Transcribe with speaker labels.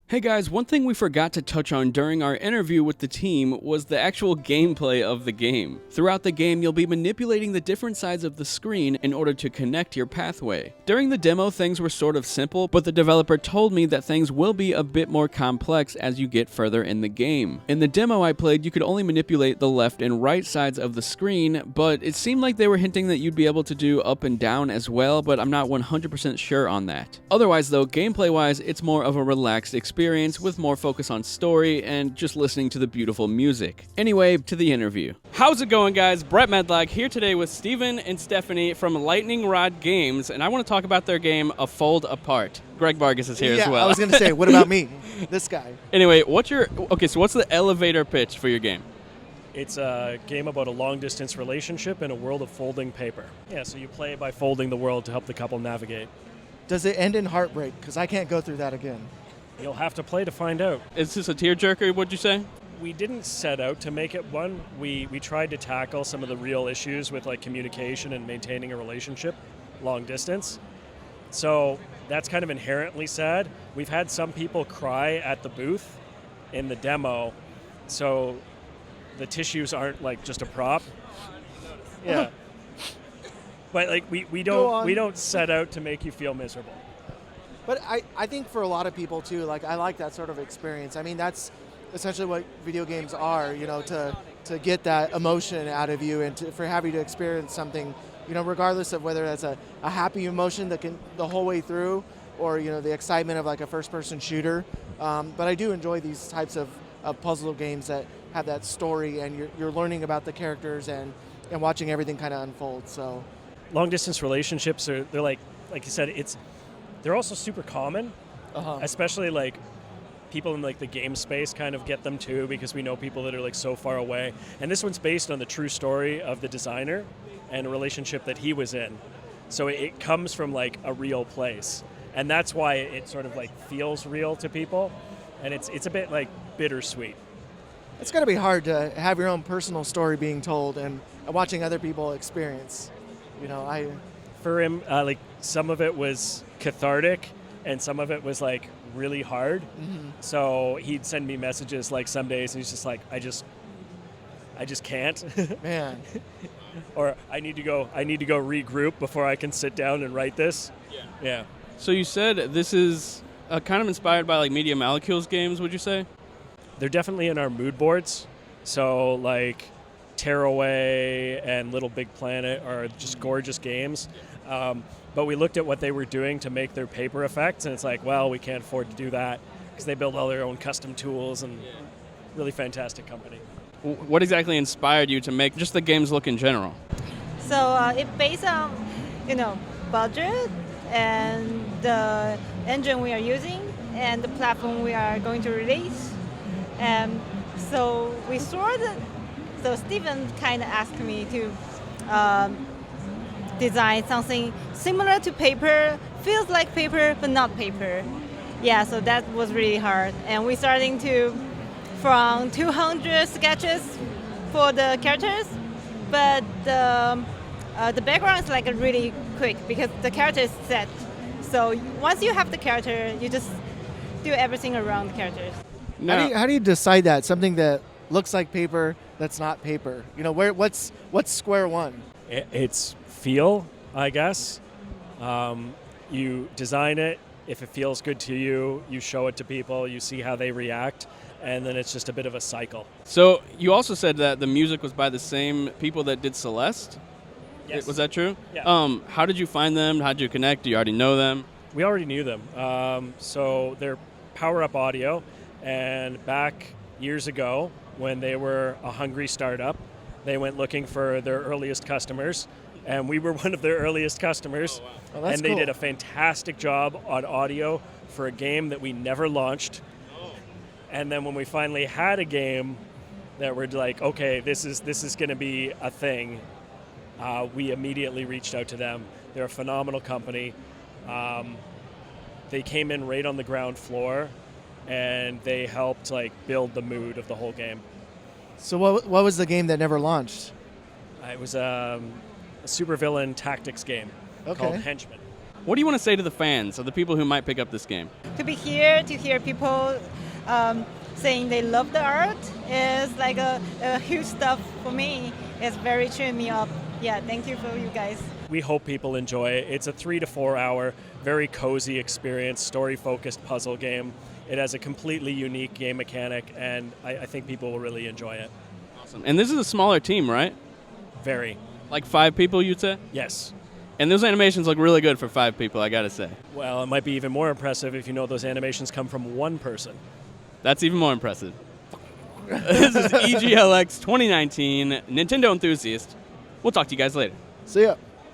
Speaker 1: Hey guys, one thing we forgot to touch on during our interview with the team was the actual gameplay of the game. Throughout the game, you'll be manipulating the different sides of the screen in order to connect your pathway. During the demo, things were sort of simple, but the developer told me that things will be a bit more complex as you get further in the game. In the demo I played, you could only manipulate the left and right sides of the screen, but it seemed like they were hinting that you'd be able to do up and down as well, but I'm not 100% sure on that. Otherwise though, gameplay-wise, it's more of a relaxed experience with more focus on story and just listening to the beautiful music. Anyway, to the interview. How's it going, guys? Brett Medlock here today with Steven and Stephanie from Lightning Rod Games, and I want to talk about their game, A Fold Apart. Greg Vargas is here as well.
Speaker 2: I was going to say, what about me? This guy.
Speaker 1: Anyway, what's the elevator pitch for your game?
Speaker 3: It's a game about a long-distance relationship in a world of folding paper. Yeah, so you play by folding the world to help the couple navigate.
Speaker 2: Does it end in heartbreak? Because I can't go through that again.
Speaker 3: You'll have to play to find out.
Speaker 1: Is this a tearjerker, would you say?
Speaker 3: We didn't set out to make it one. We tried to tackle some of the real issues with like communication and maintaining a relationship long distance. So that's kind of inherently sad. We've had some people cry at the booth in the demo, so the tissues aren't like just a prop. Yeah. But like we don't set out to make you feel miserable.
Speaker 2: But I think for a lot of people too, like I like that sort of experience. I mean, that's essentially what video games are, you know, to get that emotion out of you and for having to experience something, you know, regardless of whether that's a happy emotion that can the whole way through or, you know, the excitement of like a first-person shooter. But I do enjoy these types of puzzle games that have that story and you're learning about the characters and watching everything kind of unfold. So
Speaker 3: long-distance relationships they're like you said, they're also super common, especially like people in like the game space kind of get them too because we know people that are like so far away. And this one's based on the true story of the designer and a relationship that he was in. So it comes from like a real place. And that's why it sort of like feels real to people. And it's a bit like bittersweet.
Speaker 2: It's got to be hard to have your own personal story being told and watching other people experience. You know,
Speaker 3: For him, like some of it was cathartic and some of it was like really hard. Mm-hmm. So he'd send me messages like some days and he's just like, I just can't.
Speaker 2: Man.
Speaker 3: Or I need to go regroup before I can sit down and write this. Yeah.
Speaker 1: So you said this is kind of inspired by like Media Molecules games, would you say?
Speaker 3: They're definitely in our mood boards. So like Tearaway and LittleBigPlanet are just gorgeous games. But we looked at what they were doing to make their paper effects, and it's like, well, we can't afford to do that because they build all their own custom tools and really fantastic company.
Speaker 1: What exactly inspired you to make just the games look in general?
Speaker 4: So it's based on, budget and the engine we are using and the platform we are going to release. And so we saw that. So Steven kind of asked me to design something similar to paper, feels like paper but not paper. Yeah, so that was really hard. And we're starting from 200 sketches for the characters, but the background is like really quick because the character is set. So once you have the character, you just do everything around the characters.
Speaker 2: How do you decide that? Something that looks like paper that's not paper. You know, what's square one?
Speaker 3: It's feel, I guess. You design it. If it feels good to you, you show it to people, you see how they react, and then it's just a bit of a cycle.
Speaker 1: So you also said that the music was by the same people that did Celeste?
Speaker 3: Yes.
Speaker 1: Was that true?
Speaker 3: Yeah.
Speaker 1: How did you find them? How did you connect? Do you already know them?
Speaker 3: We already knew them. So they're Power Up Audio, and back years ago, when they were a hungry startup, they went looking for their earliest customers, and we were one of their earliest customers.
Speaker 1: Oh, wow.
Speaker 2: Oh, that's
Speaker 3: and they
Speaker 2: cool.
Speaker 3: did a fantastic job on audio for a game that we never launched.
Speaker 1: Oh.
Speaker 3: And then when we finally had a game that we're like, okay, this is going to be a thing, we immediately reached out to them. They're a phenomenal company. They came in right on the ground floor, and they helped like build the mood of the whole game.
Speaker 2: So what was the game that never launched?
Speaker 3: It was a supervillain tactics game called Henchman.
Speaker 1: What do you want to say to the fans, or the people who might pick up this game?
Speaker 4: To be here, to hear people saying they love the art is like a huge stuff for me. It's very cheering me up. Yeah, thank you for you guys.
Speaker 3: We hope people enjoy it. It's a 3 to 4 hour, very cozy experience, story-focused puzzle game. It has a completely unique game mechanic, and I think people will really enjoy it.
Speaker 1: Awesome. And this is a smaller team, right?
Speaker 3: Very.
Speaker 1: Like 5 people, you'd say?
Speaker 3: Yes.
Speaker 1: And those animations look really good for 5 people, I gotta say.
Speaker 3: Well, it might be even more impressive if you know those animations come from one person.
Speaker 1: That's even more impressive. This is EGLX 2019, Nintendo Enthusiast. We'll talk to you guys later.
Speaker 2: See ya.